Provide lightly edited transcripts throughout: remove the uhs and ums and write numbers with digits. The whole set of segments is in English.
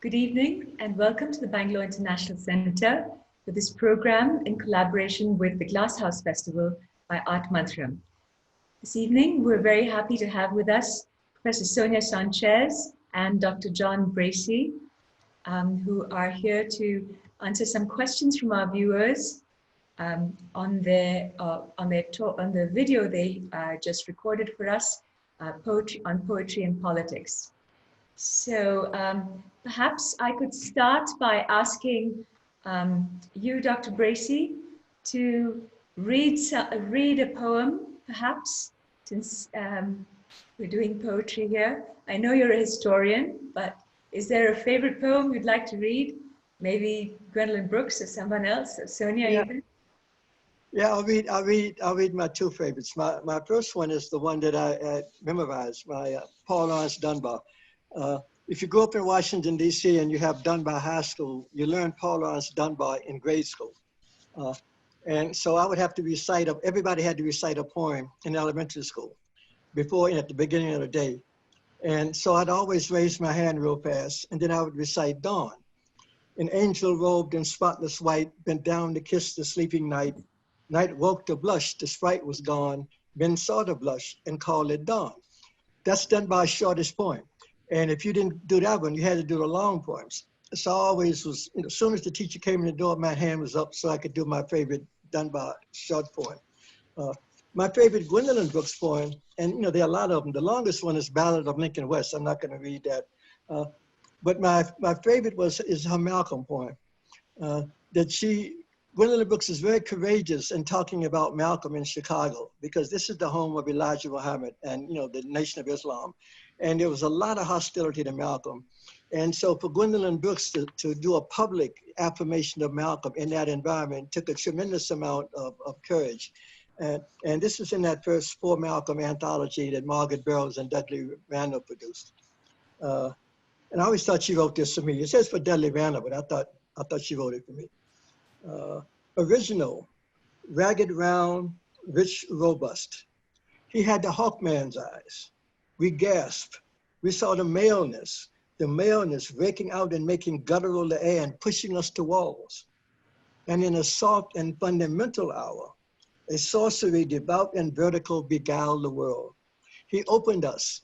Good evening and welcome to the Bangalore International Centre for this program in collaboration with the Glasshouse Festival by Art Mantram. This evening, we're very happy to have with us Professor Sonia Sanchez and Dr. John Bracey, who are here to answer some questions from our viewers on the video they just recorded for us, poetry and politics. So perhaps I could start by asking you, Dr. Bracey, to read a poem, perhaps, since we're doing poetry here. I know you're a historian, but is there a favorite poem you'd like to read? Maybe Gwendolyn Brooks or someone else, or Sonia even? Yeah, I'll read my two favorites. My first one is the one that I memorized, by Paul Laurence Dunbar. If you grow up in Washington, D.C. and you have Dunbar High School, you learn Paul Laurence Dunbar in grade school. And so I would have to recite, everybody had to recite a poem in elementary school before and at the beginning of the day. And so I'd always raise my hand real fast, and then I would recite Dawn. An angel robed in spotless white, bent down to kiss the sleeping night. Night woke to blush, the sprite was gone. Men saw the blush and called it dawn. That's Dunbar's shortest poem. And if you didn't do that one, you had to do the long poems. So I always was, as soon as the teacher came in the door, my hand was up so I could do my favorite Dunbar short poem. My favorite Gwendolyn Brooks poem, and there are a lot of them. The longest one is Ballad of Lincoln West. I'm not gonna read that. But my favorite is her Malcolm poem. Gwendolyn Brooks is very courageous in talking about Malcolm in Chicago, because this is the home of Elijah Muhammad and the Nation of Islam. And there was a lot of hostility to Malcolm. And so for Gwendolyn Brooks to do a public affirmation of Malcolm in that environment took a tremendous amount of courage. And this was in that first For Malcolm anthology that Margaret Burroughs and Dudley Randall produced. And I always thought she wrote this for me. It says for Dudley Randall, but I thought she wrote it for me. Original, ragged, round, rich, robust. He had the Hawkman's eyes. We gasped. We saw the maleness raking out and making guttural the air and pushing us to walls. And in a soft and fundamental hour, a sorcery devout and vertical beguiled the world. He opened us,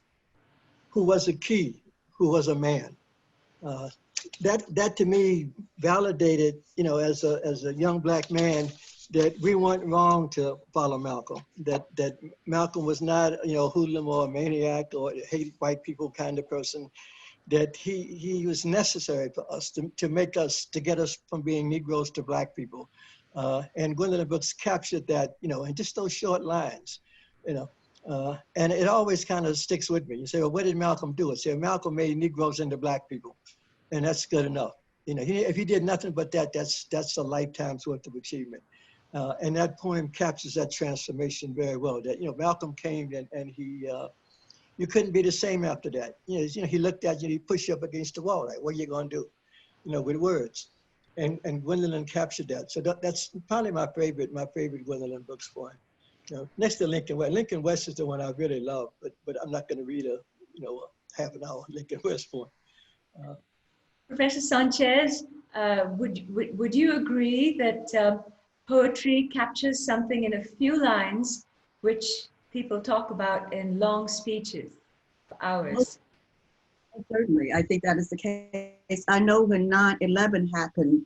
who was a key, who was a man. That to me validated, as a young Black man, that we weren't wrong to follow Malcolm. That Malcolm was not, a hoodlum or a maniac or a hate white people kind of person. That he was necessary for us to get us from being Negroes to Black people. And Gwendolyn Brooks captured that, in just those short lines, and it always kind of sticks with me. You say, well, what did Malcolm do? I say, Malcolm made Negroes into Black people. And that's good enough. If he did nothing but that, that's a lifetime's worth of achievement. And that poem captures that transformation very well. That Malcolm came and he, you couldn't be the same after that. He looked at you, he pushed you up against the wall. Like, what are you gonna do? With words. And Gwendolyn captured that. So that's probably my favorite Gwendolyn Brooks poem. Next to Lincoln West. Lincoln West is the one I really love, but I'm not gonna read a half an hour Lincoln West poem. Professor Sanchez, would you agree that poetry captures something in a few lines, which people talk about in long speeches for hours? Certainly, I think that is the case. I know when 9/11 happened,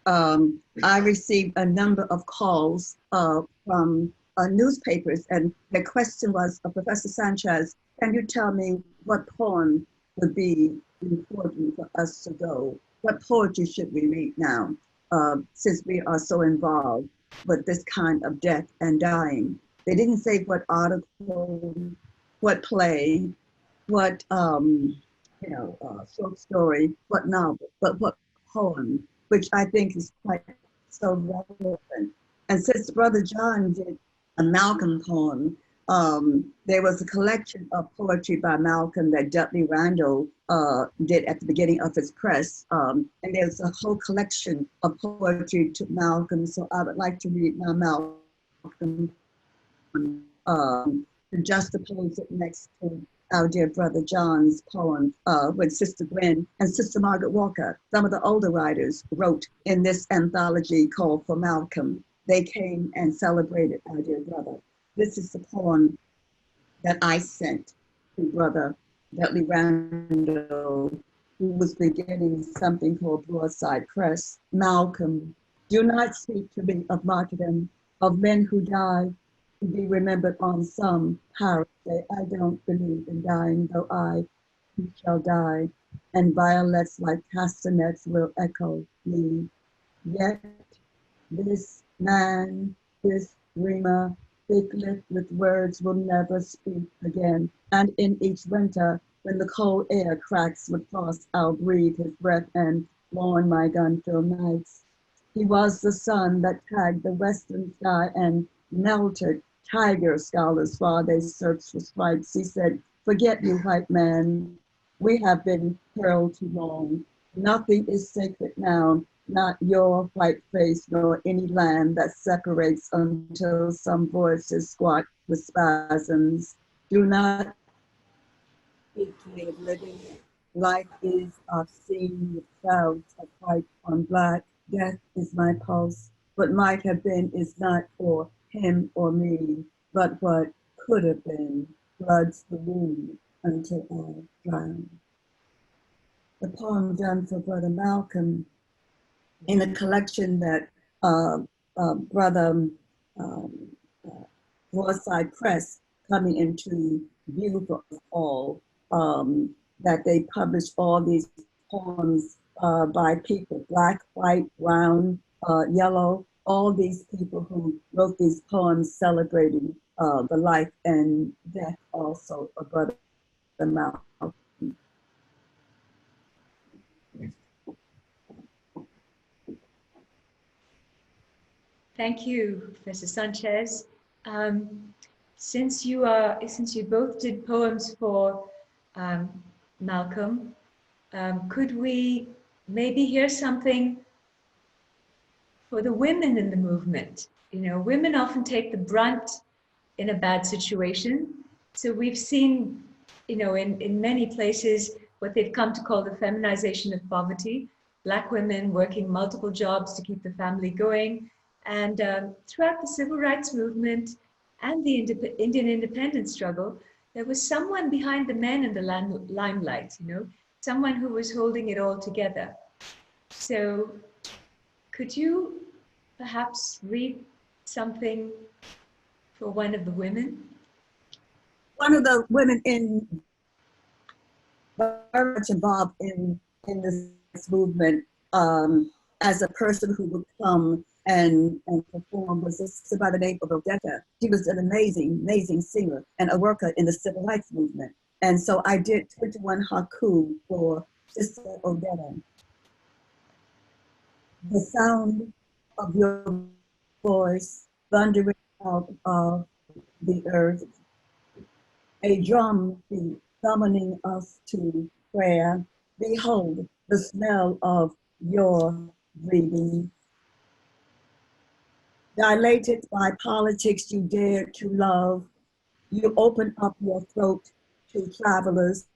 I received a number of calls from newspapers, and the question was, Professor Sanchez, can you tell me what poem would be important for us to go? What poetry should we read now, since we are so involved with this kind of death and dying? They didn't say what article, what play, what short story, what novel, but what poem, which I think is quite so relevant. And since Brother John did a Malcolm poem, there was a collection of poetry by Malcolm that Dudley Randall did at the beginning of his press. And there's a whole collection of poetry to Malcolm. So I would like to read my Malcolm to juxtapose it next to our dear brother John's poem with Sister Gwen and Sister Margaret Walker. Some of the older writers wrote in this anthology called For Malcolm. They came and celebrated our dear brother. This is the poem that I sent to Brother Dudley Randall, who was beginning something called Broadside Press. Malcolm, do not speak to me of martyrdom, of men who die, to be remembered on some parrot day. I don't believe in dying, though I too shall die, and violets like castanets will echo me. Yet this man, this dreamer, thick-lipped with words, will never speak again. And in each winter, when the cold air cracks with frost, I'll breathe his breath and mourn my gun-filled nights. He was the sun that tagged the western sky and melted tiger scholars while they searched for stripes. He said, forget you, white man. We have been hurled too long. Nothing is sacred now, not your white face, nor any land that separates until some voices squat with spasms. Do not speak to me of living. Life is obscene with crowds of white on black. Death is my pulse. What might have been is not for him or me, but what could have been floods the wound until I drown. The poem done for Brother Malcolm in a collection that Brother Broadside Press, coming into view for us all, that they published all these poems by people, black, white, brown, yellow, all these people who wrote these poems celebrating the life and death also of Brother Malcolm. Thank you, Professor Sanchez. Since you both did poems for Malcolm, could we maybe hear something for the women in the movement? You know, women often take the brunt in a bad situation. So we've seen, you know, in many places, what they've come to call the feminization of poverty, Black women working multiple jobs to keep the family going. And throughout the civil rights movement and the Indian independence struggle, there was someone behind the men in the limelight, you know, someone who was holding it all together. So could you perhaps read something for one of the women? One of the women very much involved in this movement as a person who would come and perform was a sister by the name of Odetta. She was an amazing, amazing singer and a worker in the civil rights movement. And so I did 21 haiku for Sister Odetta. The sound of your voice thundering out of the earth, a drum beat summoning us to prayer. Behold the smell of your breathing. Dilated by politics you dare to love, you open up your throat to travelers.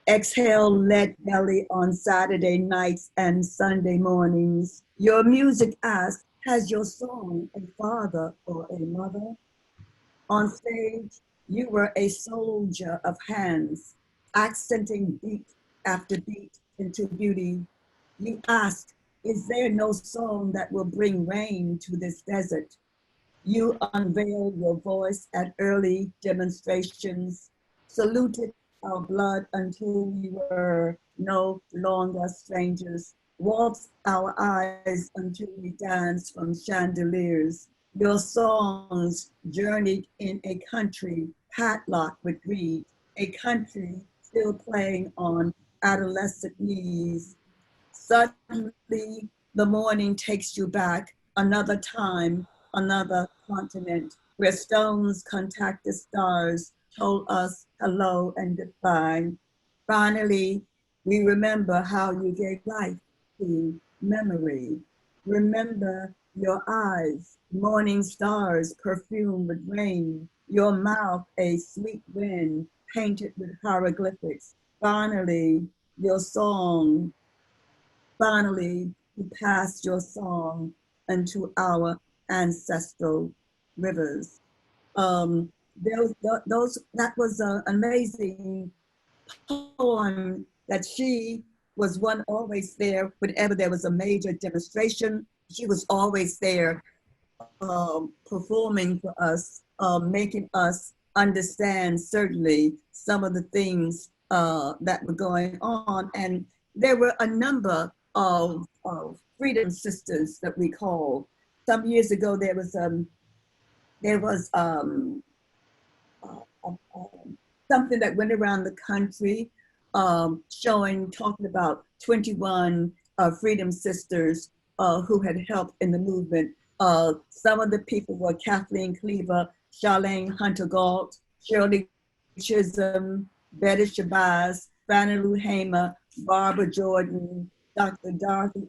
Exhale lead belly on Saturday nights and Sunday mornings. Your music asks, has your song a father or a mother? On stage, you were a soldier of hands, accenting beat after beat into beauty. You asked, is there no song that will bring rain to this desert? You unveiled your voice at early demonstrations, saluted our blood until we were no longer strangers, waltzed our eyes until we danced from chandeliers. Your songs journeyed in a country padlocked with greed, a country still playing on adolescent knees. Suddenly, the morning takes you back, another time, another continent, where stones contact the stars, told us hello and goodbye. Finally, we remember how you gave life to memory. Remember your eyes, morning stars perfumed with rain, your mouth a sweet wind, painted with hieroglyphics. Finally, your song, finally, you passed your song into our ancestral rivers. That was an amazing poem that she was one always there whenever there was a major demonstration. She was always there performing for us, making us understand certainly some of the things that were going on. And there were a number of freedom sisters that we called. Some years ago, there was something that went around the country talking about 21 freedom sisters who had helped in the movement. Some of the people were Kathleen Cleaver, Charlene Hunter Galt, Shirley Chisholm, Betty Shabazz, Fannie Lou Hamer, Barbara Jordan, Dr. Dorothy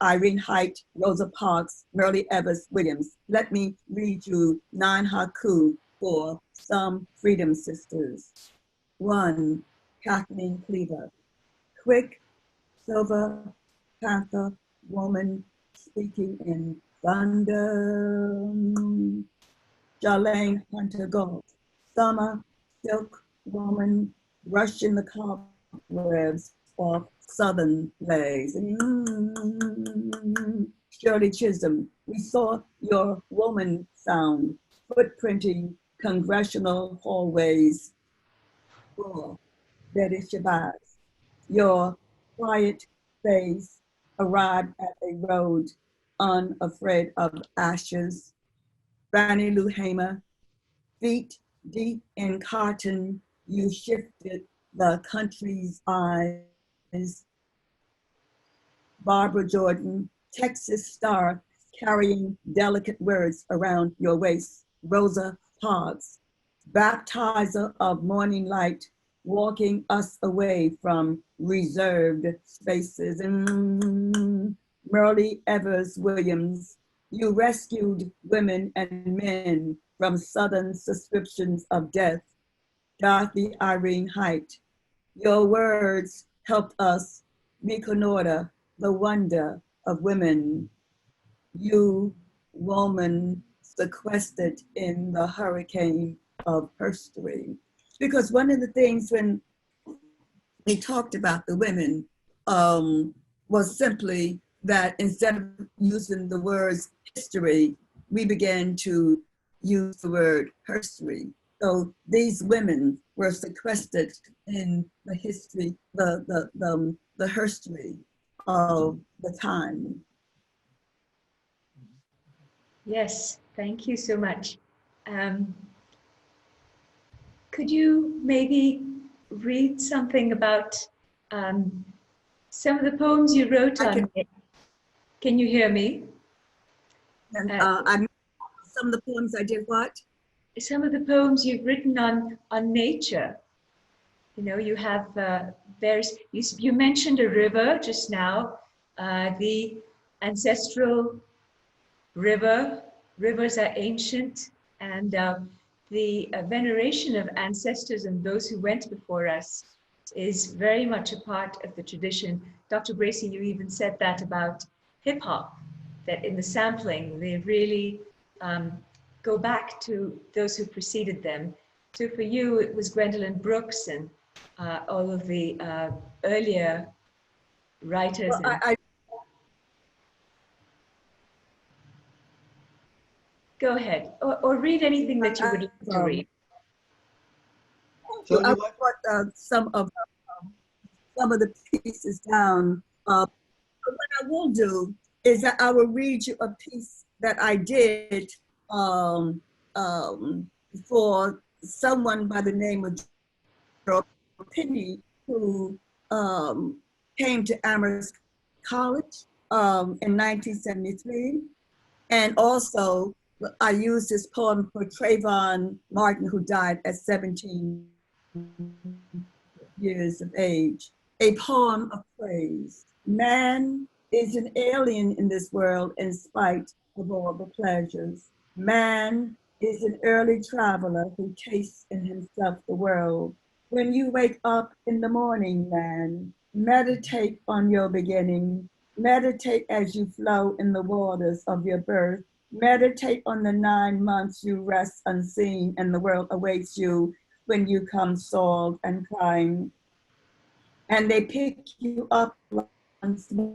Irene Height, Rosa Parks, Merle Evers Williams. Let me read you 9 haiku for some freedom sisters. 1, Kathleen Cleaver. Quick, silver, panther, woman, speaking in thunder. Charlene Hunter Galt. Summer, silk, woman, brushing the cobwebs off southern legs. Shirley Chisholm, we saw your woman sound, footprinting congressional hallways. 4, Betty Shabazz, your quiet face arrived at a road unafraid of ashes. Fannie Lou Hamer, feet deep in cotton, you shifted the country's eyes. Barbara Jordan, Texas star, carrying delicate words around your waist. Rosa Parks, baptizer of morning light, walking us away from reserved spaces. Merle Evers Williams, you rescued women and men from southern subscriptions of death. Dorothy Irene Height, your words helped us reconnoiter the wonder of women. You, woman, sequestered in the hurricane of history. Because one of the things when we talked about the women was simply that instead of using the words history, we began to use the word herstory. So these women were sequestered in the history, the herstory of the time. Yes, thank you so much. Could you maybe read something about some of the poems you wrote on it? Can you hear me? And some of the poems I did what? Some of the poems you've written on nature. You know, you have various, you mentioned a river just now, the ancestral river. Rivers are ancient, and the veneration of ancestors and those who went before us is very much a part of the tradition. Dr. Bracey, you even said that about hip hop, that in the sampling, they really go back to those who preceded them. So for you, it was Gwendolyn Brooks and all of the earlier writers. Well, Go ahead, or read anything that you would like to read. So I put some of the pieces down. What I will do is that I will read you a piece that I did for someone by the name of Gerald Penny, who came to Amherst College in 1973. And also, I used this poem for Trayvon Martin, who died at 17 years of age. A poem of praise. Man is an alien in this world in spite of all the pleasures. Man is an early traveler who tastes in himself the world. When you wake up in the morning, man, meditate on your beginning. Meditate as you flow in the waters of your birth. Meditate on the 9 months you rest unseen and the world awaits you when you come soiled and crying. And they pick you up once more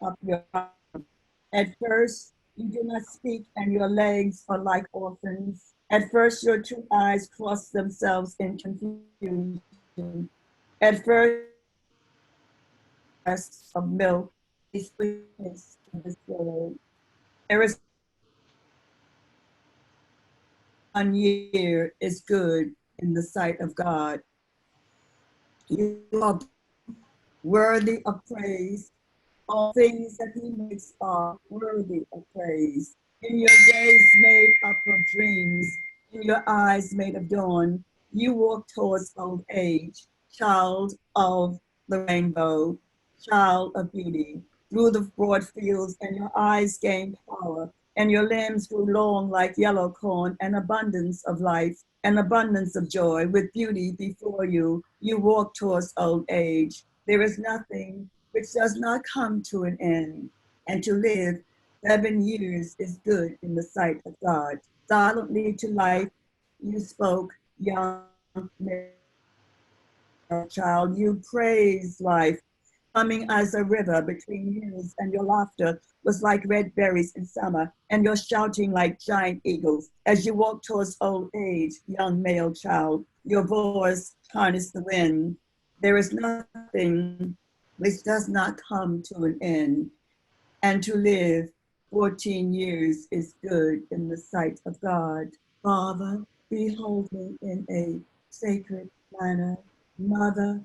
up your arm. At first, you do not speak and your legs are like orphans. At first, your two eyes cross themselves in confusion. At first, breasts of milk, the sweetness of this world. There is 1 year is good in the sight of God. You are worthy of praise. All things that he makes are worthy of praise. In your days made up of dreams, in your eyes made of dawn, you walk towards old age, child of the rainbow, child of beauty. Through the broad fields, and your eyes gained power, and your limbs grew long like yellow corn, an abundance of life, an abundance of joy. With beauty before you, you walk towards old age. There is nothing which does not come to an end, and to live 7 years is good in the sight of God. Silently to life you spoke, young child, you praised life, coming as a river between years, and your laughter was like red berries in summer, and your shouting like giant eagles. As you walk towards old age, young male child, your voice harnessed the wind. There is nothing which does not come to an end, and to live 14 years is good in the sight of God. Father, behold me in a sacred manner. Mother,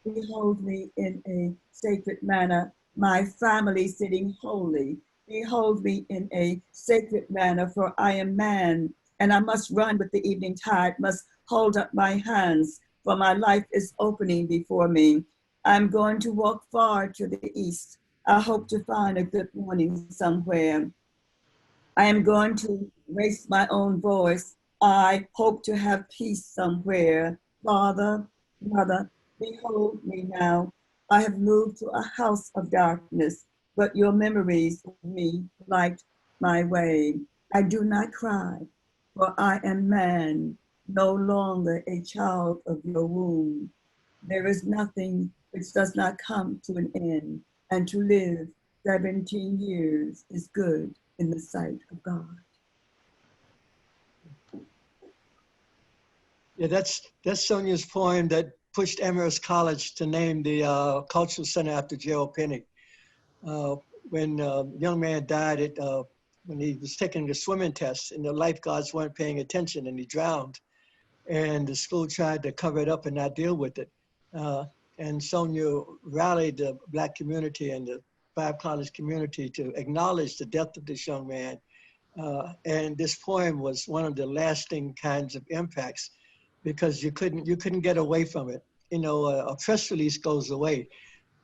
behold me in a sacred manner. My family sitting holy, behold me in a sacred manner, for I am man, and I must run with the evening tide, must hold up my hands, for my life is opening before me. I'm going to walk far to the east. I hope to find a good morning somewhere. I am going to raise my own voice. I hope to have peace somewhere. Father, Mother, behold me now. I have moved to a house of darkness, but your memories of me light my way. I do not cry, for I am man, no longer a child of your womb. There is nothing which does not come to an end, and to live 17 years is good in the sight of God. Yeah, that's Sonia's poem that pushed Amherst College to name the cultural center after Gerald Penny. When a young man died when he was taking the swimming test, and the lifeguards weren't paying attention, and he drowned, and the school tried to cover it up and not deal with it. And Sonia rallied the Black community and the Five College community to acknowledge the death of this young man. And this poem was one of the lasting kinds of impacts, because you couldn't get away from it. You know, a press release goes away,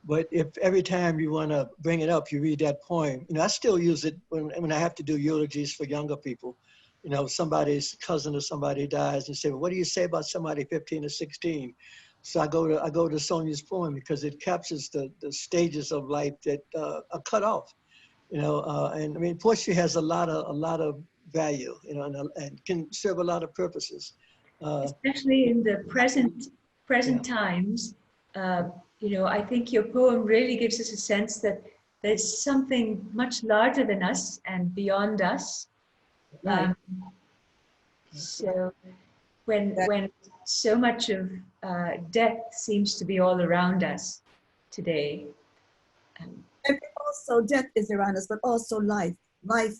but if every time you want to bring it up, you read that poem. You know, I still use it when I have to do eulogies for younger people. You know, somebody's cousin or somebody dies, and say, well, what do you say about somebody 15 or 16? So I go to Sonia's poem, because it captures the stages of life that are cut off. You know, and I mean, poetry has a lot of value. You know, and can serve a lot of purposes. Especially in the present times. You know, I think your poem really gives us a sense that there's something much larger than us and beyond us. Right. So when so much of death seems to be all around us today. And also death is around us, but also life. Life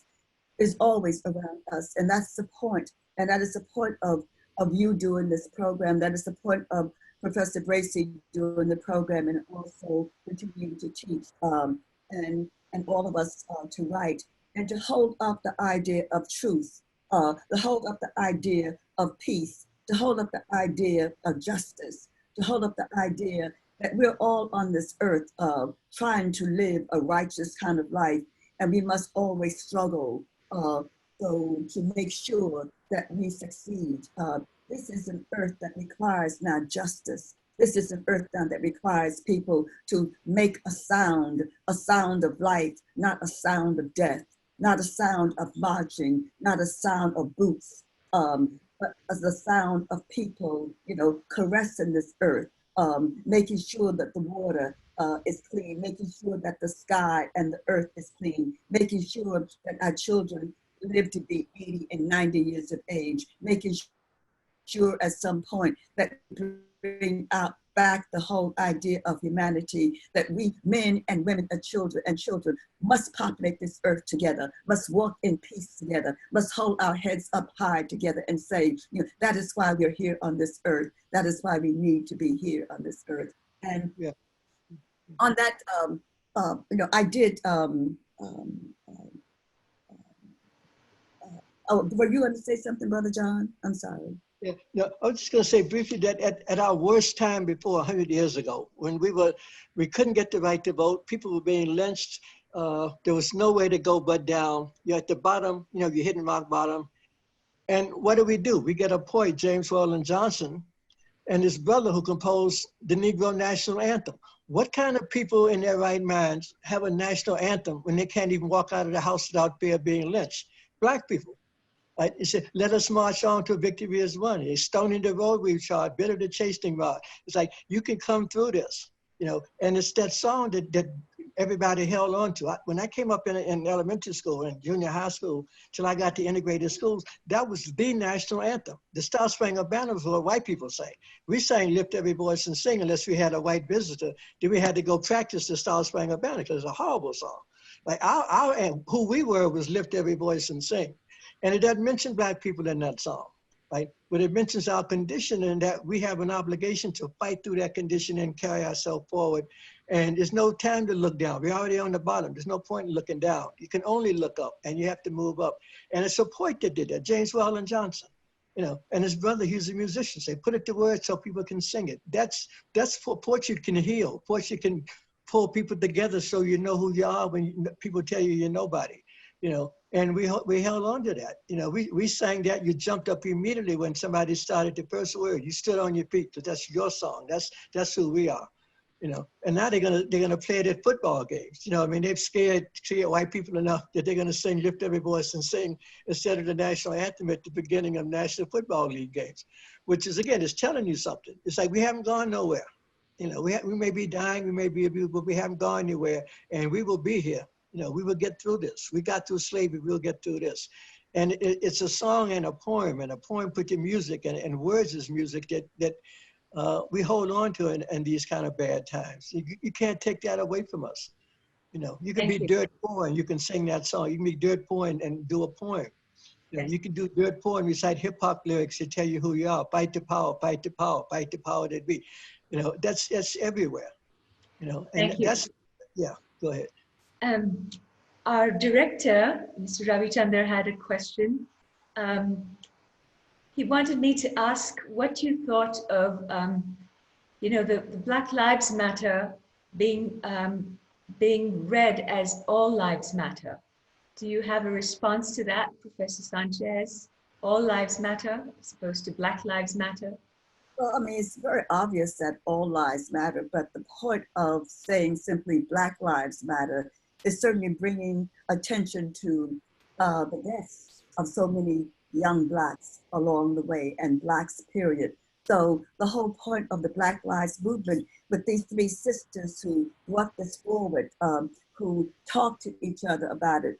is always around us. And that's the point. And that is the point of you doing this program. That is the point of Professor Bracey doing the program, and also continuing to teach, and all of us to write, and to hold up the idea of truth, to hold up the idea of peace, to hold up the idea of justice, to hold up the idea that we're all on this earth trying to live a righteous kind of life, and we must always struggle so to make sure that we succeed. This is an earth that requires now justice. This is an earth now that requires people to make a sound of life, not a sound of death, not a sound of marching, not a sound of boots, but as the sound of people, caressing this earth, making sure that the water is clean, making sure that the sky and the earth is clean, making sure that our children live to be 80 and 90 years of age, making sure at some point that we bring out back the whole idea of humanity, that we men and women and children must populate this earth together, must walk in peace together, must hold our heads up high together and say, that is why we're here on this earth. That is why we need to be here on this earth. And Yeah. on that, I did, were you going to say something, Brother John? I'm sorry. Yeah, no, I was just going to say briefly that at our worst time before 100 years ago, when we couldn't get the right to vote, people were being lynched. There was no way to go but down. You're at the bottom, you're hitting rock bottom. And what do? We get a poet, James Weldon Johnson, and his brother who composed the Negro National Anthem. What kind of people in their right minds have a national anthem when they can't even walk out of the house without fear of being lynched? Black people. Right? It said, let us march on to victory is won. It's stoning the road we've trod, bitter the chastening rod. It's like, you can come through this, and it's that song that everybody held on to. When I came up in elementary school and junior high school, till I got to integrated schools, that was the national anthem. The Star Spangled Banner was what white people sang. We sang Lift Every Voice and Sing unless we had a white visitor. Then we had to go practice the Star Spangled Banner because it's a horrible song. Like who we were was Lift Every Voice and Sing. And it doesn't mention Black people in that song, right? But it mentions our condition and that we have an obligation to fight through that condition and carry ourselves forward. And there's no time to look down. We're already on the bottom. There's no point in looking down. You can only look up and you have to move up. And it's a poet that did that, James Weldon Johnson, and his brother, he's a musician. So they put it to words so people can sing it. That's for poetry can heal. Poetry can pull people together so you know who you are when people tell you you're nobody. And we held on to that. We sang that. You jumped up immediately when somebody started the first word. You stood on your feet because that's your song. That's who we are. And now they're gonna play it at football games. They've scared white people enough that they're gonna sing "Lift Every Voice and Sing" instead of the national anthem at the beginning of National Football League games, which is again, it's telling you something. It's like we haven't gone nowhere. We may be dying, we may be abused, but we haven't gone anywhere, and we will be here. We will get through this. We got through slavery, we'll get through this. And it's a song and a poem put to music, and words is music that we hold on to in these kind of bad times. You can't take that away from us. You can be dirt poor and you can sing that song. You can be dirt poor and do a poem. You can do dirt poor and recite hip hop lyrics to tell you who you are. Fight the power, fight the power, fight the power that be. That's everywhere. And Thank you. Yeah, go ahead. Our director, Mr. Ravi Chander, had a question. He wanted me to ask what you thought of, the Black Lives Matter being read as All Lives Matter. Do you have a response to that, Professor Sanchez? All Lives Matter as opposed to Black Lives Matter? Well, it's very obvious that all lives matter, but the point of saying simply Black Lives Matter is certainly bringing attention to the deaths of so many young Blacks along the way, and Blacks, period. So the whole point of the Black Lives Movement with these three sisters who brought this forward, who talked to each other about it,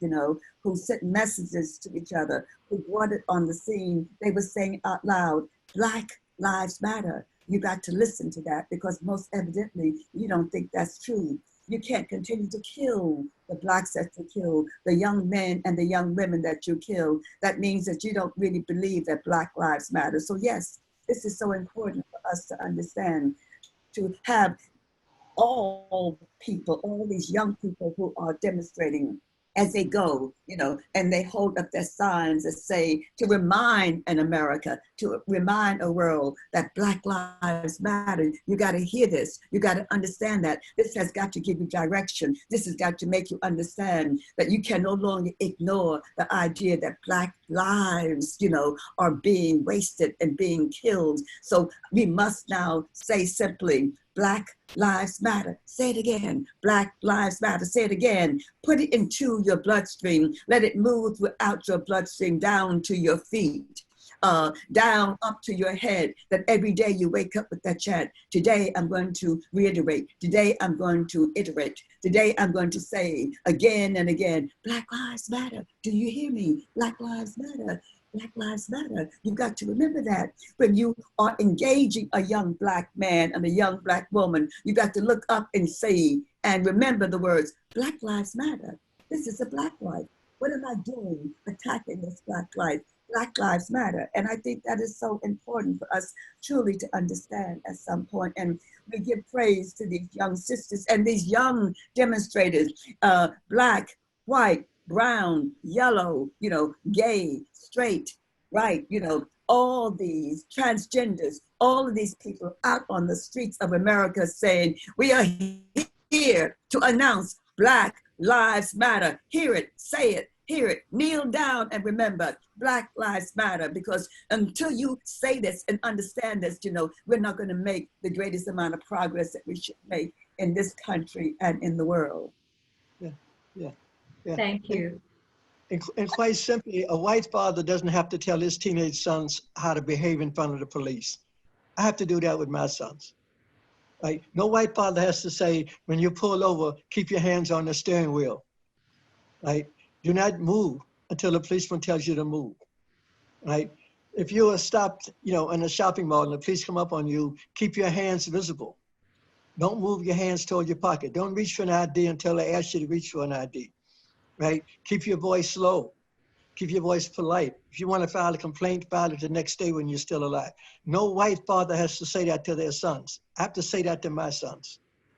who sent messages to each other, who brought it on the scene, they were saying out loud, Black Lives Matter. You got to listen to that because most evidently you don't think that's true. You can't continue to kill the Blacks that you kill, the young men and the young women that you kill. That means that you don't really believe that Black Lives Matter. So yes, this is so important for us to understand, to have all people, all these young people who are demonstrating as they go, and they hold up their signs that say, to remind an America, to remind a world that Black Lives Matter. You got to hear this. You got to understand that. This has got to give you direction. This has got to make you understand that you can no longer ignore the idea that Black lives, are being wasted and being killed. So we must now say simply, Black Lives Matter. Say it again. Black Lives Matter. Say it again. Put it into your bloodstream. Let it move throughout your bloodstream down to your feet, down up to your head, that every day you wake up with that chant. Today I'm going to reiterate. Today I'm going to iterate. Today I'm going to say again and again, Black Lives Matter. Do you hear me? Black Lives Matter. Black Lives Matter. You've got to remember that when you are engaging a young Black man and a young Black woman, you got to look up and say and remember the words, Black Lives Matter. This is a Black life. What am I doing attacking this Black life? Black Lives Matter. And I think that is so important for us truly to understand at some point. And we give praise to these young sisters and these young demonstrators, Black, white, brown, yellow, gay, straight, right, all these transgenders, all of these people out on the streets of America saying, we are here to announce Black Lives Matter. Hear it, say it, hear it, kneel down and remember Black Lives Matter, because until you say this and understand this, we're not going to make the greatest amount of progress that we should make in this country and in the world. Yeah, yeah. Yeah. Thank you. And quite simply, a white father doesn't have to tell his teenage sons how to behave in front of the police. I have to do that with my sons. Right? No white father has to say, when you pull over, keep your hands on the steering wheel. Right? Do not move until the policeman tells you to move. Right? If you are stopped, in a shopping mall and the police come up on you, keep your hands visible. Don't move your hands toward your pocket. Don't reach for an ID until they ask you to reach for an ID. Right? Keep your voice low. Keep your voice polite. If you want to file a complaint, file it the next day when you're still alive. No white father has to say that to their sons. I have to say that to my sons.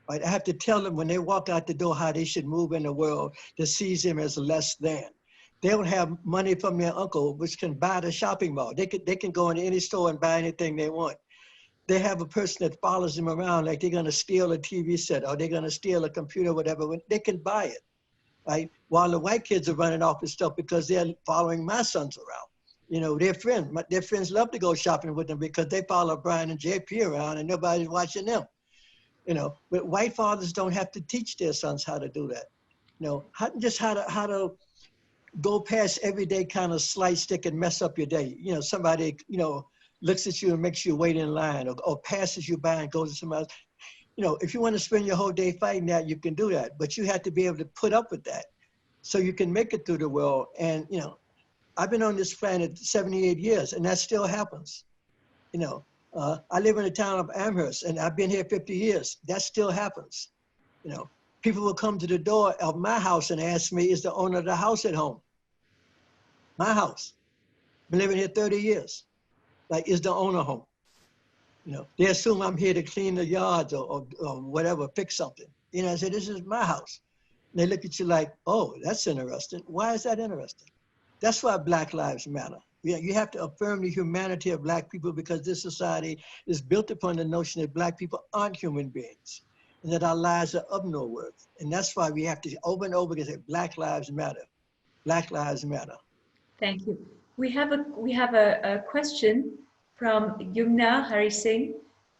Right? I have to tell them when they walk out the door how they should move in the world that sees them as less than. They don't have money from their uncle, which can buy the shopping mall. They can go into any store and buy anything they want. They have a person that follows them around like they're going to steal a TV set or they're going to steal a computer, whatever. They can buy it. Right? While the white kids are running off with stuff because they're following my sons around. Their friends love to go shopping with them because they follow Brian and JP around and nobody's watching them. But white fathers don't have to teach their sons how to do that. How to go past everyday kind of slight stick and mess up your day. Somebody, looks at you and makes you wait in line or passes you by and goes to somebody else. If you want to spend your whole day fighting that, you can do that. But you have to be able to put up with that so you can make it through the world. And, I've been on this planet 78 years and that still happens. I live in the town of Amherst and I've been here 50 years. That still happens. People will come to the door of my house and ask me, is the owner of the house at home? My house. Been living here 30 years. Like, is the owner home? They assume I'm here to clean the yards or whatever, fix something. I say, this is my house. And they look at you like, oh, that's interesting. Why is that interesting? That's why Black Lives Matter. You have to affirm the humanity of Black people because this society is built upon the notion that Black people aren't human beings and that our lives are of no worth. And that's why we have to over and over again say, Black Lives Matter. Black Lives Matter. Thank you. We have a question from Yumna Hari Singh.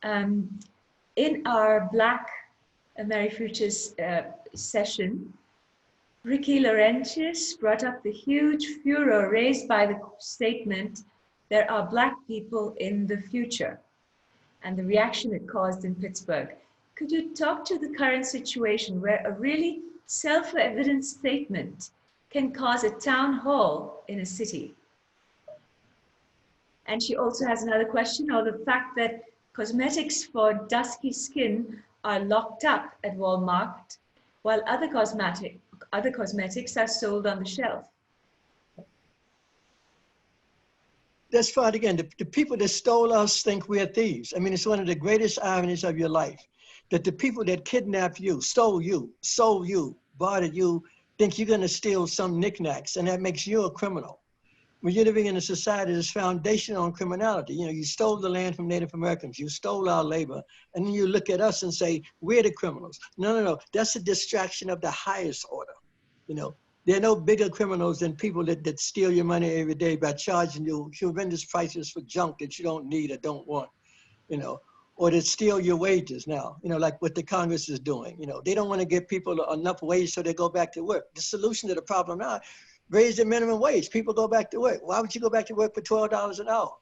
In our Black Mary Futures session, Ricky Laurentius brought up the huge furor raised by the statement, there are Black people in the future, and the reaction it caused in Pittsburgh. Could you talk to the current situation where a really self-evident statement can cause a town hall in a city? And she also has another question on the fact that cosmetics for dusky skin are locked up at Walmart, while other cosmetics are sold on the shelf. That's right. Again, the people that stole us think we're thieves. I mean, it's one of the greatest ironies of your life, that the people that kidnapped you, stole you, sold you, bartered you, think you're going to steal some knickknacks, and that makes you a criminal. When you're living in a society that's foundational on criminality, you know, you stole the land from Native Americans, you stole our labor, and then you look at us and say, we're the criminals. No, no, no, that's a distraction of the highest order. You know, there are no bigger criminals than people that steal your money every day by charging you horrendous prices for junk that you don't need or don't want, you know, or that steal your wages now, you know, like what the Congress is doing. You know, they don't want to give people enough wage so they go back to work. The solution to the problem now, raise the minimum wage. People go back to work. Why would you go back to work for $12 an hour?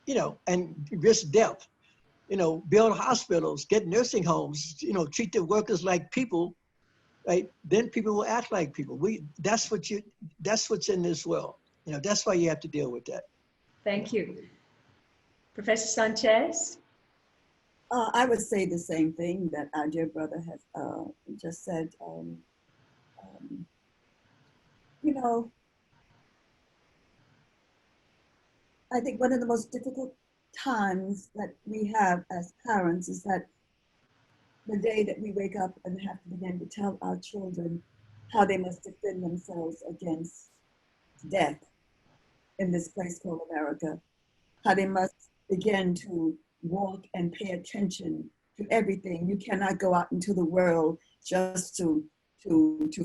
You know, and risk death. You know, build hospitals, get nursing homes, you know, treat the workers like people, right? Then people will act like people. That's what's in this world. You know, that's why you have to deal with that. Thank you. Professor Sanchez? I would say the same thing that our dear brother has just said. You know, I think one of the most difficult times that we have as parents is that the day that we wake up and have to begin to tell our children how they must defend themselves against death in this place called America, how they must begin to walk and pay attention to everything. You cannot go out into the world just to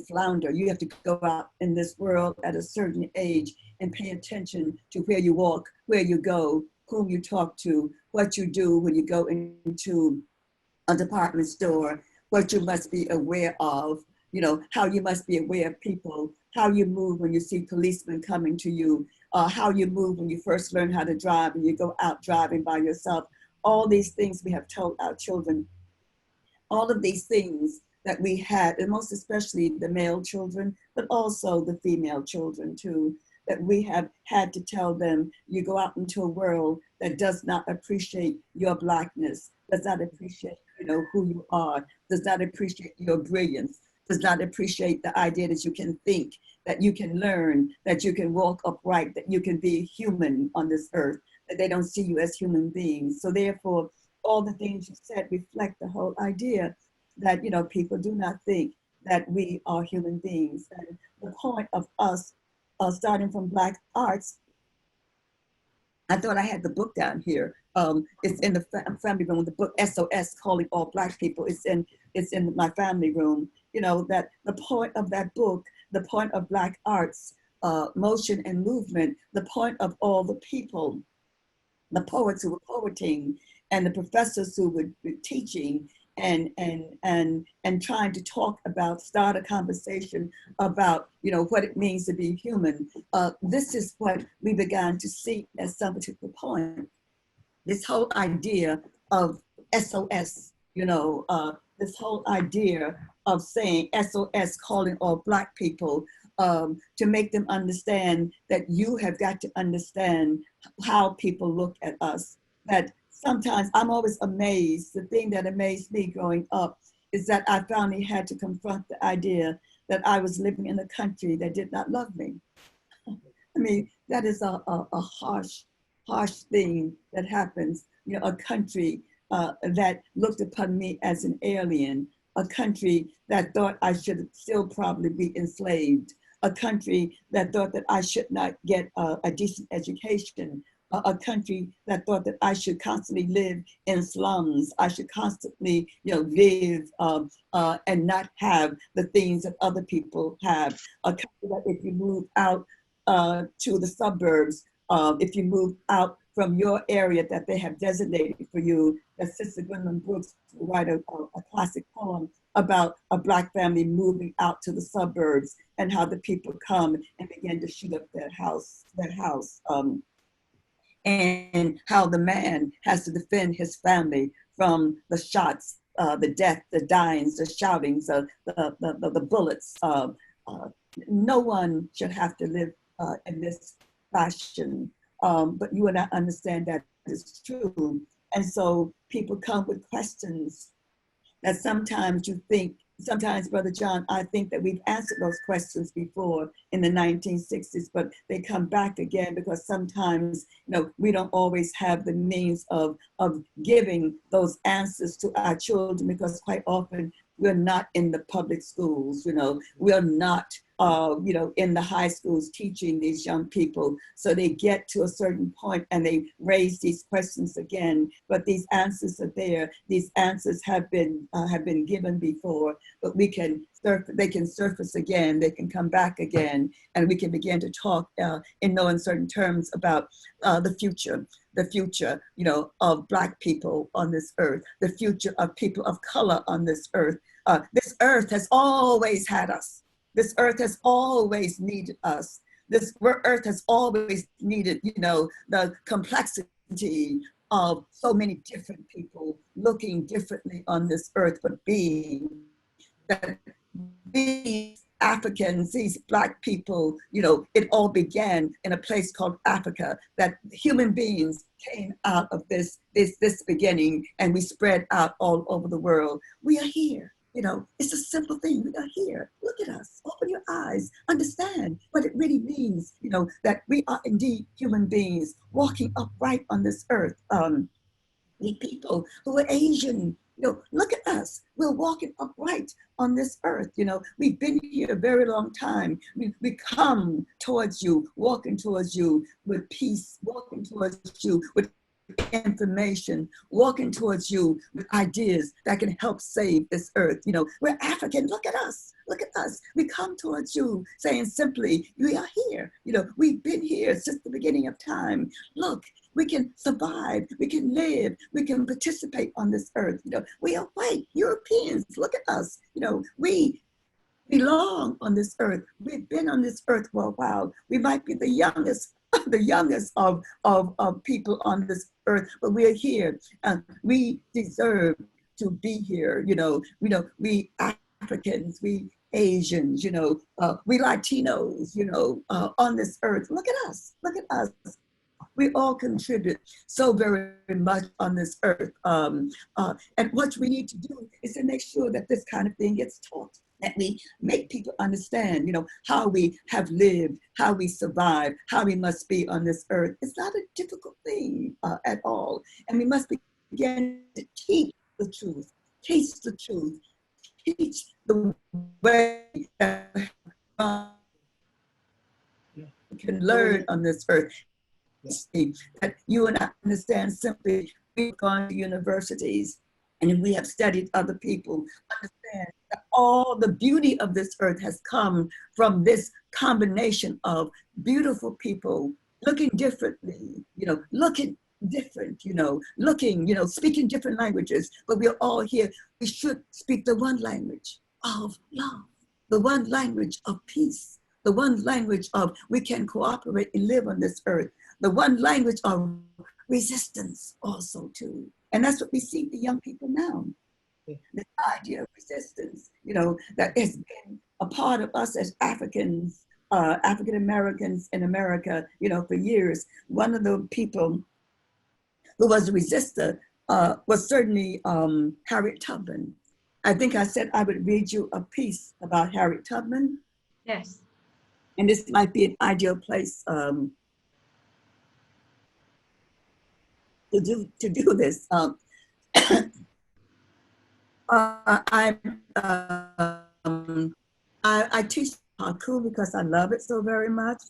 flounder. You have to go out in this world at a certain age and pay attention to where you walk, where you go, whom you talk to, what you do when you go into a department store, what you must be aware of, you know, how you must be aware of people, how you move when you see policemen coming to you, how you move when you first learn how to drive and you go out driving by yourself. All these things we have told our children. All of these things that we had, and most especially the male children, but also the female children too, that we have had to tell them, you go out into a world that does not appreciate your Blackness, does not appreciate, you know, who you are, does not appreciate your brilliance, does not appreciate the idea that you can think, that you can learn, that you can walk upright, that you can be human on this earth, that they don't see you as human beings. So therefore, all the things you said reflect the whole idea that, you know, people do not think that we are human beings. And the point of us starting from Black arts, I thought I had the book down here. It's in the family room, the book SOS, Calling All Black People. It's in my family room. You know, that the point of that book, the point of Black arts, motion and movement, the point of all the people, the poets who were poeting and the professors who were teaching and trying to talk about, start a conversation about, you know, what it means to be human. This is what we began to see at some particular point. This whole idea of SOS, you know, this whole idea of saying SOS, calling all Black people, to make them understand that you have got to understand how people look at us. That sometimes I'm always amazed. The thing that amazed me growing up is that I finally had to confront the idea that I was living in a country that did not love me. I mean, that is a harsh thing that happens. You know, a country that looked upon me as an alien, a country that thought I should still probably be enslaved, a country that thought that I should not get a decent education, a country that thought that I should constantly live in slums, I should constantly, you know, live and not have the things that other people have. A country that if you move out to the suburbs, if you move out from your area that they have designated for you, that Sister Gwendolyn Brooks will write a classic poem about a Black family moving out to the suburbs and how the people come and begin to shoot up that house, and how the man has to defend his family from the shots, the death, the dyings, the shoutings, the bullets. No one should have to live in this fashion, but you and I understand that is true. And so people come with questions that sometimes you think, sometimes, Brother John, I think that we've answered those questions before in the 1960s, but they come back again because sometimes, you know, we don't always have the means of giving those answers to our children, because quite often we're not in the public schools, we're not in the high schools teaching these young people. So they get to a certain point and they raise these questions again, but these answers are there. These answers have been given before, but they can surface again, they can come back again, and we can begin to talk in no uncertain terms about the future, of Black people on this earth, the future of people of color on this earth. This earth has always had us. This earth has always needed us. This earth has always needed, the complexity of so many different people looking differently on this earth, but being that these Africans, these Black people, it all began in a place called Africa, that human beings came out of this beginning, and we spread out all over the world. We are here. It's a simple thing. We are here. Look at us. Open your eyes. Understand what it really means, that we are indeed human beings walking upright on this earth. We people who are Asian, look at us. We're walking upright on this earth. We've been here a very long time. We come towards you, walking towards you with peace, walking towards you with information, walking towards you with ideas that can help save this earth. We're African. Look at us. Look at us. We come towards you saying simply, we are here. We've been here since the beginning of time. Look, we can survive. We can live. We can participate on this earth. We are white Europeans. Look at us. We belong on this earth. We've been on this earth for a while. We might be the youngest of people on this earth, but we are here. We deserve to be here. We Africans, we Asians, we Latinos, on this earth. Look at us. Look at us. We all contribute so very much on this earth. And what we need to do is to make sure that this kind of thing gets taught, that we make people understand, how we have lived, how we survive, how we must be on this earth. It's not a difficult thing at all. And we must begin to teach the truth, teach the way that we can learn on this earth. That you and I understand simply, we've gone to universities and we have studied other people, understand that all the beauty of this earth has come from this combination of beautiful people looking differently, looking different, speaking different languages, but we're all here. We should speak the one language of love, the one language of peace, the one language of we can cooperate and live on this earth, the one language of resistance also too. And that's what we see the young people now. This idea of resistance, that has been a part of us as Africans, African Americans in America, for years. One of the people who was a resistor was certainly Harriet Tubman. I think I said I would read you a piece about Harriet Tubman. Yes. And this might be an ideal place to do this. I teach haiku because I love it so very much.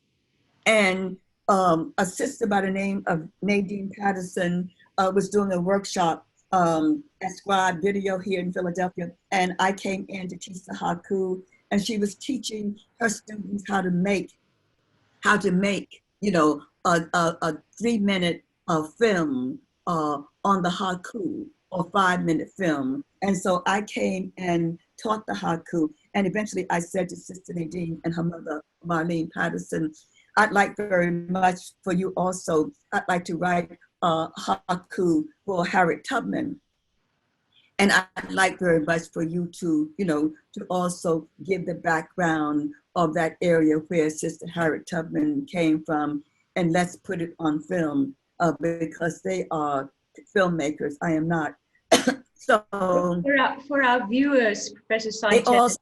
And a sister by the name of Nadine Patterson was doing a workshop at Scribe Video here in Philadelphia. And I came in to teach the haiku, and she was teaching her students how to make, a 3-minute film on the haiku, or 5-minute film. And so I came and taught the haiku. And eventually I said to Sister Nadine and her mother, Marlene Patterson, I'd like very much for you also, I'd like to write haiku for Harriet Tubman. And I'd like very much for you to, to also give the background of that area where Sister Harriet Tubman came from. And let's put it on film because they are filmmakers. I am not. So for our viewers, Professor Sanchez,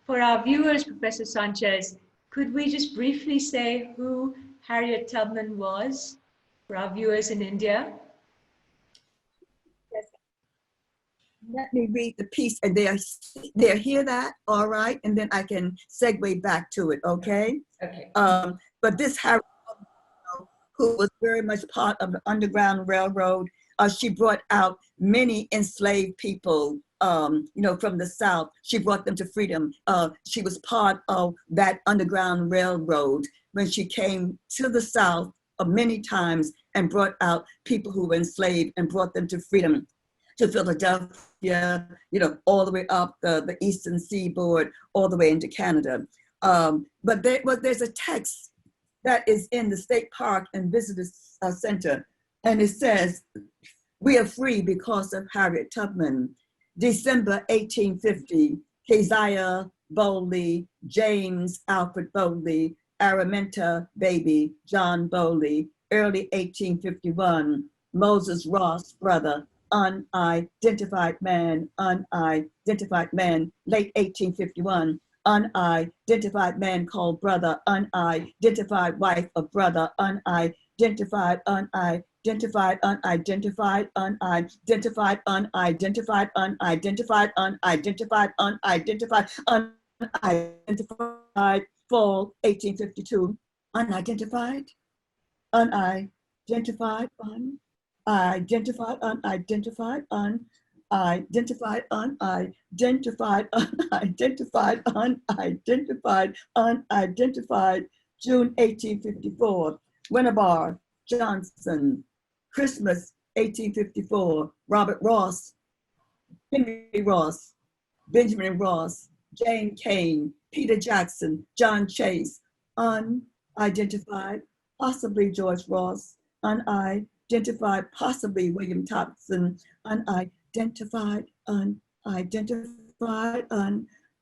Professor Sanchez, could we just briefly say who Harriet Tubman was for our viewers in India? let me read the piece, and they'll hear that, all right? And then I can segue back to it, okay? Okay. But this Harriet, who was very much part of the Underground Railroad, she brought out many enslaved people, from the South. She brought them to freedom. She was part of that Underground Railroad when she came to the South many times and brought out people who were enslaved and brought them to freedom, to Philadelphia, all the way up the Eastern Seaboard, all the way into Canada. But there's a text that is in the State Park and Visitor Center, and it says, "We are free because of Harriet Tubman. December 1850, Keziah Bowley, James Alfred Bowley, Araminta Baby, John Bowley, early 1851, Moses Ross, brother, unidentified man, late 1851, unidentified man called brother, unidentified wife of brother, unidentified, unidentified, unidentified, unidentified, unidentified, unidentified, unidentified, unidentified, unidentified, fall 1852, unidentified, unidentified, unidentified, unidentified, unidentified, unidentified, unidentified, unidentified, unidentified, June 1854, Winnebar Johnson, Christmas 1854, Robert Ross, Henry Ross, Benjamin Ross, Jane Kane, Peter Jackson, John Chase, unidentified, possibly George Ross, unidentified, possibly William Thompson, unidentified, unidentified,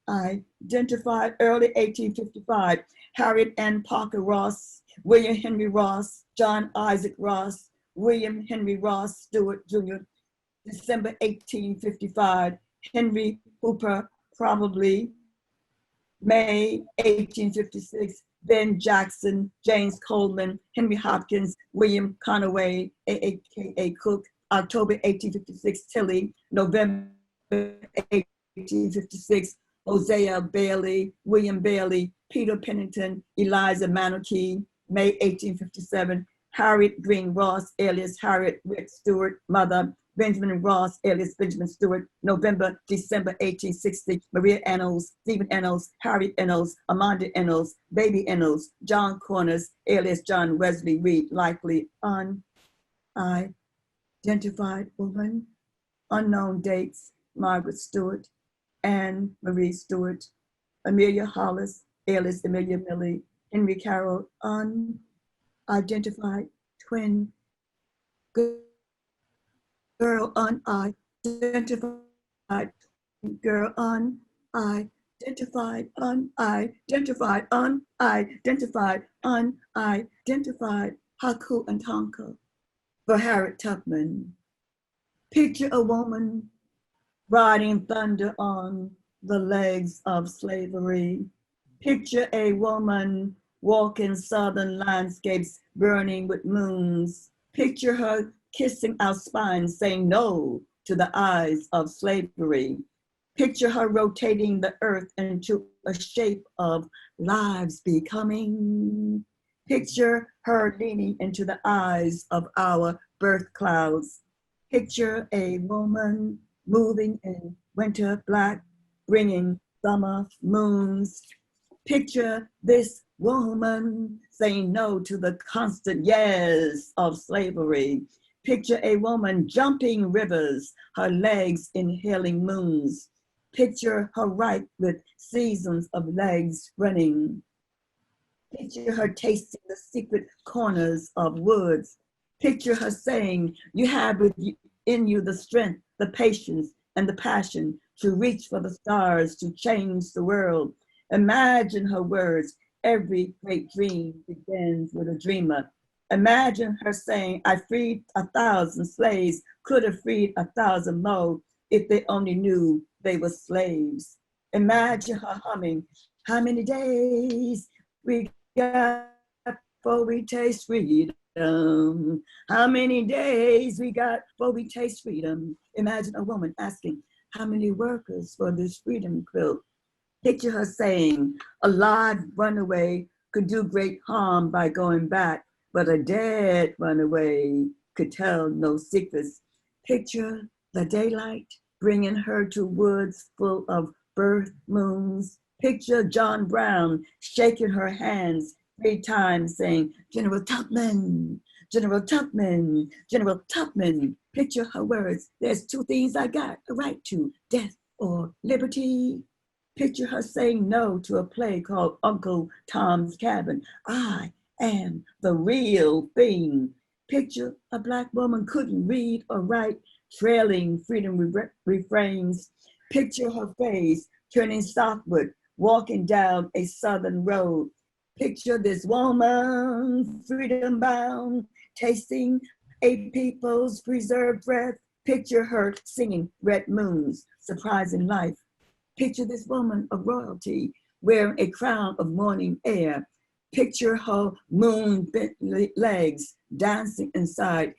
unidentified, early 1855, Harriet Ann Parker Ross, William Henry Ross, John Isaac Ross, William Henry Ross Stewart Jr., December 1855, Henry Hooper, probably May 1856, Ben Jackson, James Coleman, Henry Hopkins, William Conaway, aka Cook, October 1856, Tilly, November 1856, Hosea Bailey, William Bailey, Peter Pennington, Eliza Manokee, May 1857, Harriet Green Ross, alias Harriet Rick Stewart, mother, Benjamin Ross, alias Benjamin Stewart, November, December 1860, Maria Ennals, Stephen Ennals, Harriet Ennals, Amanda Ennals, Baby Ennals, John Corners, alias John Wesley Reed, likely unidentified woman, unknown dates, Margaret Stewart, Anne Marie Stewart, Amelia Hollis, alias Amelia Millie, Henry Carroll, unidentified twin girl, unidentified girl, unidentified, unidentified, unidentified, unidentified, Haku and Tonka for Harriet Tubman. Picture a woman riding thunder on the legs of slavery. Picture a woman walking southern landscapes burning with moons. Picture her kissing our spines, saying no to the eyes of slavery. Picture her rotating the earth into a shape of lives becoming. Picture her leaning into the eyes of our birth clouds. Picture a woman moving in winter black, bringing summer moons. Picture this woman saying no to the constant yes of slavery. Picture a woman jumping rivers, her legs inhaling moons. Picture her ripe with seasons of legs running. Picture her tasting the secret corners of woods. Picture her saying, you have within you the strength, the patience, and the passion to reach for the stars, to change the world. Imagine her words. Every great dream begins with a dreamer. Imagine her saying, I freed 1,000 slaves, could have freed 1,000 more if they only knew they were slaves. Imagine her humming, how many days we got before we taste freedom? How many days we got before we taste freedom? Imagine a woman asking, How many workers for this freedom quilt? Picture her saying, a live runaway could do great harm by going back, but a dead runaway could tell no secrets. Picture the daylight bringing her to woods full of birth moons. Picture John Brown shaking her hands 3 times saying, General Tubman, General Tubman, General Tubman. Picture her words, there's 2 things I got a right to, death or liberty. Picture her saying no to a play called Uncle Tom's Cabin. I am the real thing. Picture a Black woman couldn't read or write, trailing freedom refrains. Picture her face turning southward, walking down a southern road. Picture this woman, freedom bound, tasting a people's preserved breath. Picture her singing Red Moon's Surprising Life. Picture this woman of royalty wearing a crown of morning air. Picture her moon-bent legs dancing inside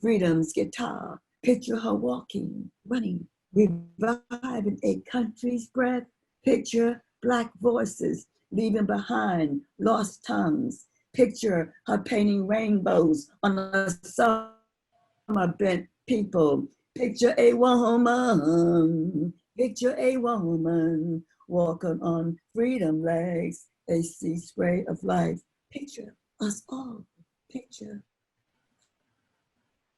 freedom's guitar. Picture her walking, running, reviving a country's breath. Picture Black voices leaving behind lost tongues. Picture her painting rainbows on a summer-bent people. Picture a woman. Picture a woman walking on freedom legs, a sea spray of life. Picture us all. Picture,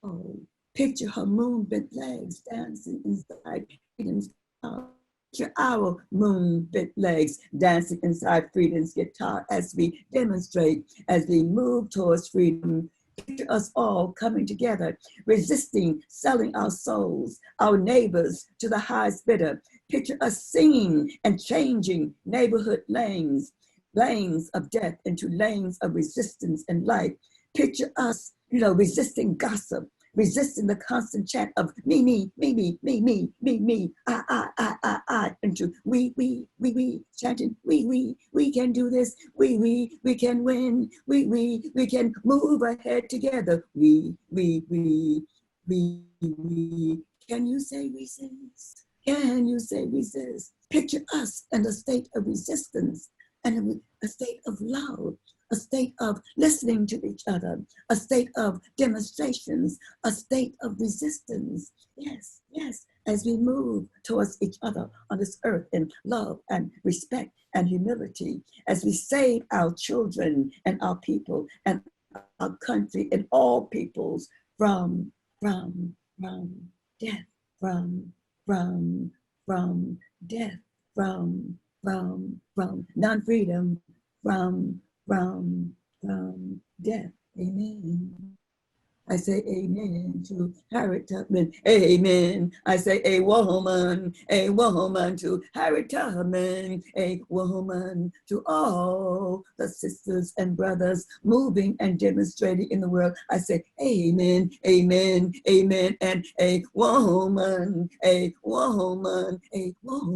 oh, picture her moon-bent legs dancing inside freedom's guitar. Picture our moon-bent legs dancing inside freedom's guitar as we demonstrate, as we move towards freedom. Picture us all coming together, resisting, selling our souls, our neighbors to the highest bidder. Picture us singing and changing neighborhood lanes, lanes of death into lanes of resistance and life. Picture us, resisting gossip, resisting the constant chant of me, me, me, me, me, me, me, me, I, into we, chanting we can do this, we can win, we can move ahead together, we, can you say resist? Can you say resist? Picture us in a state of resistance and a state of love, a state of listening to each other, a state of demonstrations, a state of resistance. Yes, as we move towards each other on this earth in love and respect and humility, as we save our children and our people and our country and all peoples from death, from death, from non-freedom, from death. Amen. I say amen to Harriet Tubman. Amen. I say a woman to Harriet Tubman. A woman to all the sisters and brothers moving and demonstrating in the world. I say amen, amen, amen. And a woman, a woman, a woman.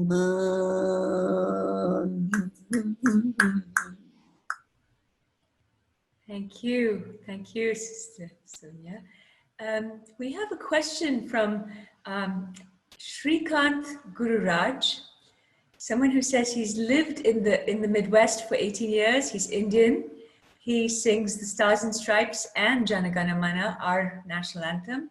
Thank you, Sister Sonia. We have a question from Shrikant Gururaj, someone who says he's lived in the Midwest for 18 years. He's Indian. He sings the Stars and Stripes and Jana Gana Mana, our national anthem.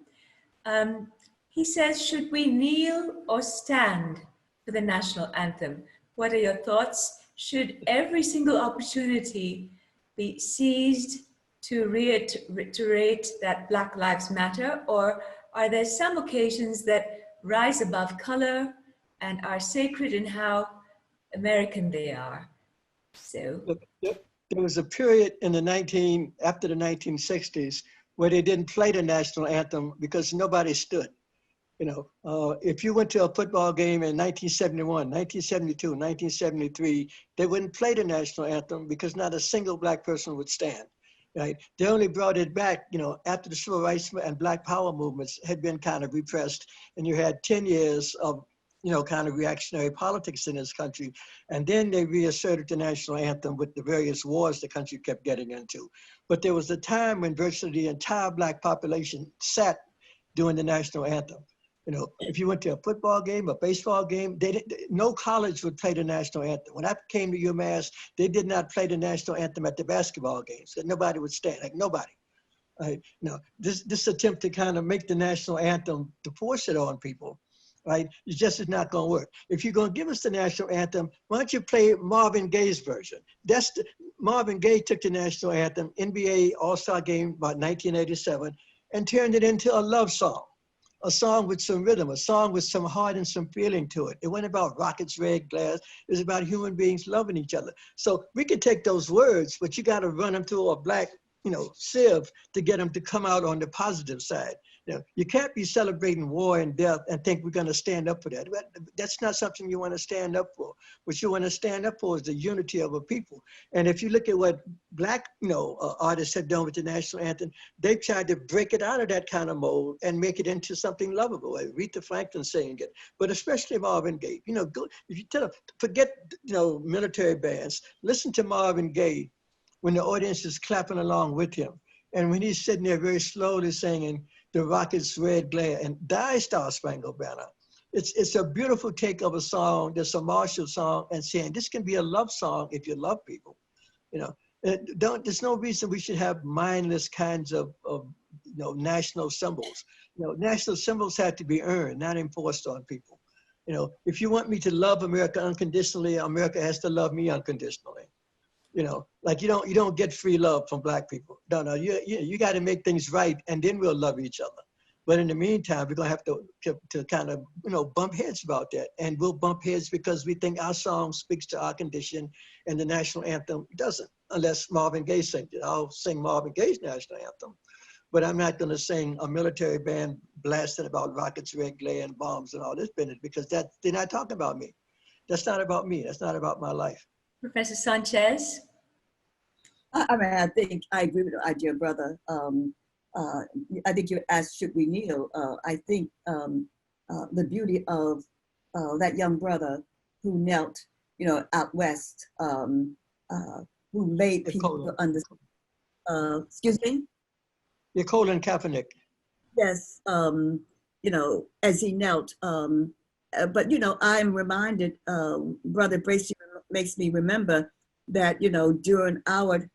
He says, should we kneel or stand for the national anthem? What are your thoughts? Should every single opportunity be seized to reiterate that Black Lives Matter, or are there some occasions that rise above color and are sacred in how American they are? So there was a period in after the 1960s where they didn't play the national anthem because nobody stood. If you went to a football game in 1971, 1972, 1973, they wouldn't play the national anthem because not a single Black person would stand, right? They only brought it back, after the civil rights and Black power movements had been kind of repressed, and you had 10 years of, kind of reactionary politics in this country. And then they reasserted the national anthem with the various wars the country kept getting into. But there was a time when virtually the entire Black population sat during the national anthem. You know, if you went to a football game, a baseball game, no college would play the national anthem. When I came to UMass, they did not play the national anthem at the basketball games. So nobody would stand, like nobody. Right? You know, this attempt to kind of make the national anthem, to force it on people, right? It just is not going to work. If you're going to give us the national anthem, why don't you play Marvin Gaye's version? Marvin Gaye took the national anthem, NBA All-Star Game about 1987, and turned it into a love song. A song with some rhythm, a song with some heart and some feeling to it. It wasn't about rockets, red glass. It was about human beings loving each other. So we can take those words, but you got to run them through a black, you know, sieve to get them to come out on the positive side. You know, you can't be celebrating war and death and think we're going to stand up for that. That's not something you want to stand up for. What you want to stand up for is the unity of a people. And if you look at what black, you know, artists have done with the national anthem, they've tried to break it out of that kind of mold and make it into something lovable. Aretha Franklin saying it, but especially Marvin Gaye. You know, go, if you tell them, forget, you know, military bands, listen to Marvin Gaye when the audience is clapping along with him. And when he's sitting there very slowly singing, the rocket's red glare, and Die Star Spangled Banner. It's a beautiful take of a song, that's a martial song, and saying this can be a love song if you love people. You know, there's no reason we should have mindless kinds of you know, national symbols. You know, national symbols have to be earned, not enforced on people. You know, if you want me to love America unconditionally, America has to love me unconditionally. You know, like you don't get free love from black people. No, you got to make things right, and then we'll love each other. But in the meantime, we're gonna have to kind of, you know, bump heads about that, and we'll bump heads because we think our song speaks to our condition, and the national anthem doesn't, unless Marvin Gaye sings it. I'll sing Marvin Gaye's national anthem, but I'm not gonna sing a military band blasting about rockets, red glare, and bombs and all this business, because they're not talking about me. That's not about me. That's not about my life. Professor Sanchez? I mean, I think I agree with our dear brother. I think you asked, should we kneel? I think the beauty of that young brother who knelt, you know, out west, who made people understand. Excuse me? You're Colin Kaepernick. Yes, you know, as he knelt. But, you know, I'm reminded, Brother Bracey makes me remember that, you know, during our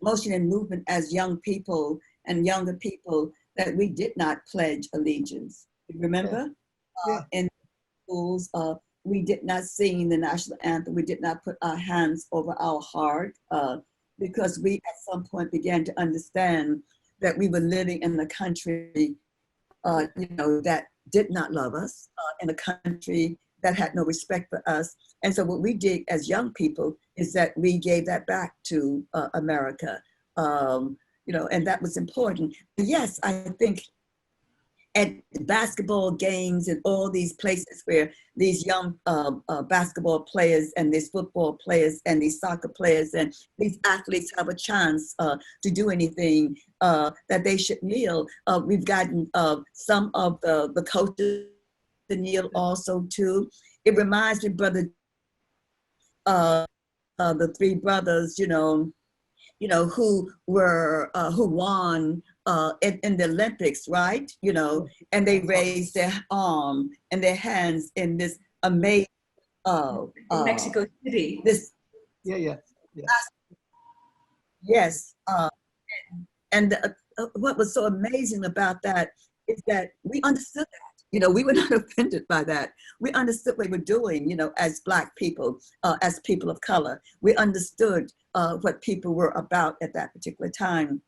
motion and movement as young people and younger people, that we did not pledge allegiance. Remember? Yeah. In schools, we did not sing the national anthem. We did not put our hands over our heart because we at some point began to understand that we were living in a country, you know, that did not love us, in a country that had no respect for us. And so what we did as young people is that we gave that back to America, you know, and that was important. Yes, I think at basketball games and all these places where these young basketball players and these football players and these soccer players and these athletes have a chance to do anything, that they should kneel. We've gotten some of the coaches to kneel also too. It reminds me, brother, the three brothers, you know, who were who won in the Olympics, right? You know, and they raised their arm and their hands in this amazing. In Mexico City. This. Yeah. Yes, and what was so amazing about that is that we understood that. You know, we were not offended by that. We understood what we were doing, you know, as Black people, as people of color. We understood what people were about at that particular time.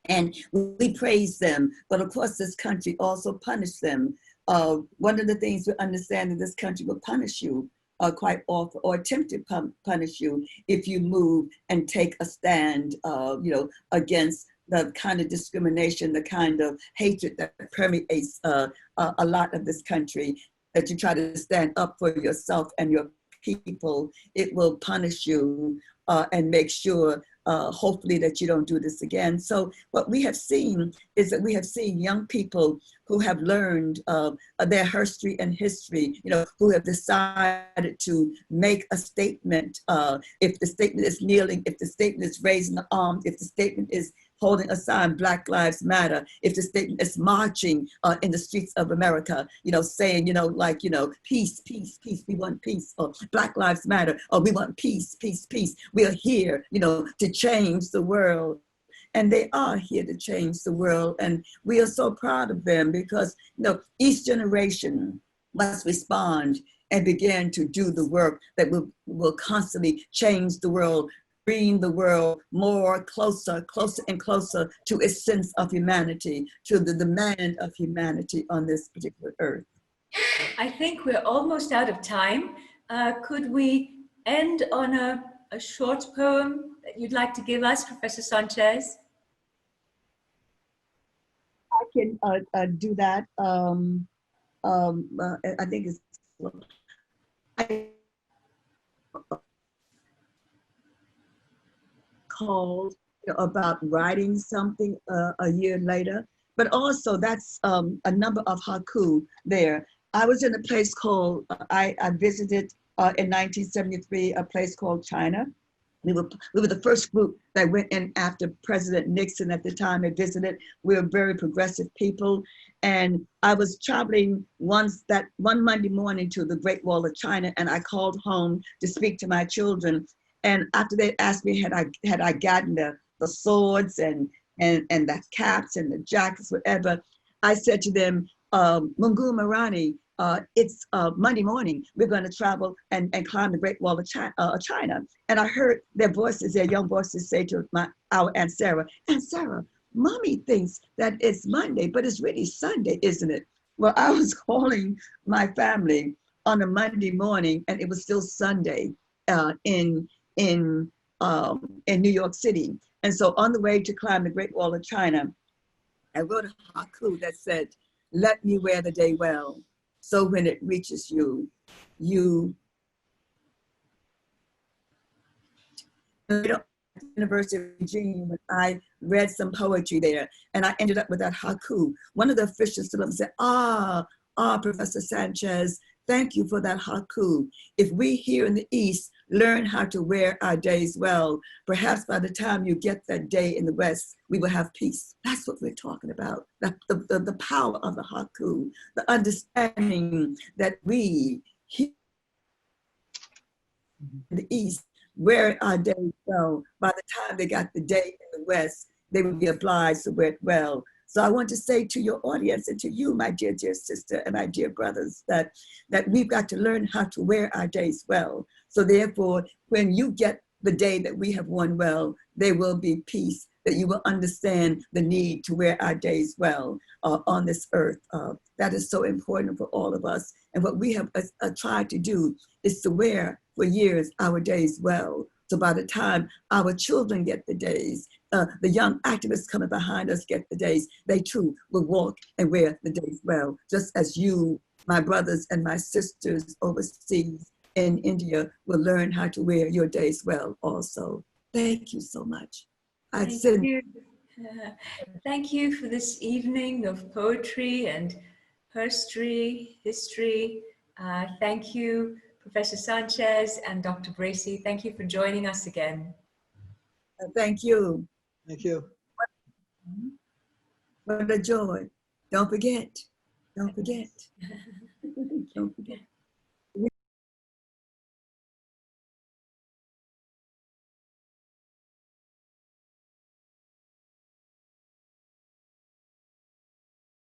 And we praised them. But of course, this country also punished them. One of the things we understand that this country will punish you quite often, or attempt to punish you if you move and take a stand, you know, against the kind of discrimination, the kind of hatred that permeates a lot of this country, that you try to stand up for yourself and your people. It will punish you and make sure, hopefully, that you don't do this again. So what we have seen is that we have seen young people who have learned their history and history, you know, who have decided to make a statement. If the statement is kneeling, if the statement is raising the arm, if the statement is holding a sign, Black Lives Matter, if the state is marching in the streets of America, saying, peace, peace, peace, we want peace, or Black Lives Matter, or we want peace, peace, peace. We are here, to change the world. And they are here to change the world. And we are so proud of them because, each generation must respond and begin to do the work that will constantly change the world, bring the world more closer and closer to its sense of humanity, to the demand of humanity on this particular earth. I think we're almost out of time. Could we end on a short poem that you'd like to give us, Professor Sanchez? I can do that. I think it's called about writing something a year later, but also that's a number of haiku there. I was in a place called, I visited in 1973, a place called China. We were the first group that went in after President Nixon at the time had visited. We were very progressive people. And I was traveling one Monday morning to the Great Wall of China, and I called home to speak to my children. And after they asked me, had I gotten the swords and the caps and the jackets, whatever, I said to them, Mungu Marani, it's Monday morning. We're going to travel and climb the Great Wall of China. And I heard their young voices say to our Aunt Sarah, Aunt Sarah, Mommy thinks that it's Monday, but it's really Sunday, isn't it? Well, I was calling my family on a Monday morning, and it was still Sunday in New York City. And so on the way to climb the Great Wall of China, I wrote a haiku that said, let me wear the day well, so when it reaches you, University of Virginia, when I read some poetry there, and I ended up with that haiku. One of the officials stood up and said, Professor Sanchez, thank you for that haiku. If we here in the East learn how to wear our days well, perhaps by the time you get that day in the West, we will have peace. That's what we're talking about. The power of the haiku, the understanding that we here in the East wear our days well. By the time they got the day in the West, they would be obliged to wear it well. So I want to say to your audience and to you, my dear, dear sister and my dear brothers, that we've got to learn how to wear our days well. So therefore, when you get the day that we have won well, there will be peace, that you will understand the need to wear our days well on this earth. That is so important for all of us. And what we have tried to do is to wear for years our days well. So by the time our children get the days, the young activists coming behind us get the days, they too will walk and wear the days well, just as you, my brothers and my sisters overseas in India, will learn how to wear your days well also. Thank you so much. Thank you. Thank you for this evening of poetry and history. Thank you, Professor Sanchez and Dr. Bracey. Thank you for joining us again. Thank you. Thank you. What a joy. Don't forget. Don't forget. Don't forget.